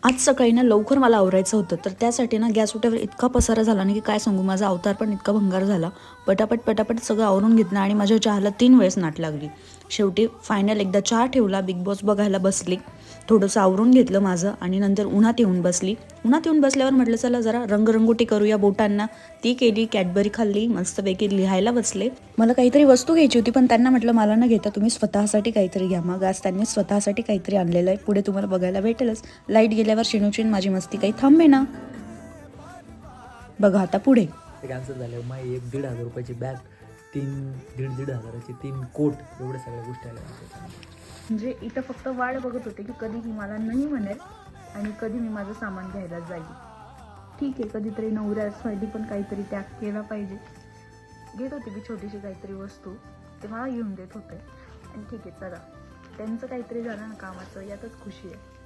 आज सकाळी ना लवकर मला आवरायचं होतं, तर त्यासाठी ना गॅस ओट्यावर इतका पसारा झाला ना की काय सांगू. माझा अवतार पण इतका भंगार झाला. पटापट सगळं आवरून घेतलं आणि माझ्या चहाला 3 वेळेस नाट लागली. शेवटी फायनल एकदा चहा ठेवला, बिग बॉस बघायला बसली, थोडंसं आवरून घेतलं माझं आणि नंतर उन्हात येऊन बसली. उन्हात येऊन बसल्यावर म्हटलं चला जरा रंगरंगोटी करूया बोटांना. ती केली, कॅडबरी खाल्ली, मस्तपैकी लिहायला बसले. मला काहीतरी वस्तू घ्यायची होती, पण त्यांना म्हटलं मला न घेता तुम्ही स्वतःसाठी काहीतरी घ्या. मग आज त्यांनी स्वतःसाठी काहीतरी आणलेलं आहे, पुढे तुम्हाला बघायला भेटेलच. लाईट गेल्यावर शिणूचिन माझी मस्ती काही थांबे ना. बघा आता पुढे कॅन्सल झालं. मग 1,500 रुपयाची बॅग, 3,500 हजाराची 3 कोट, एवढ्या सगळ्या गोष्टी आल्या. म्हणजे इथं फक्त वाट बघत होते की कधी ही मला नाही म्हणेल आणि कधी मी माझं सामान घ्यायला जाईल. ठीक आहे, कधीतरी नवऱ्यासाठी पण काहीतरी त्याग केला पाहिजे. घेत होते मी छोटीशी काहीतरी वस्तू, ते मला घेऊन देत होते आणि ठीक आहे चला, त्यांचं काहीतरी झालं ना कामाचं, यातच खुशी आहे.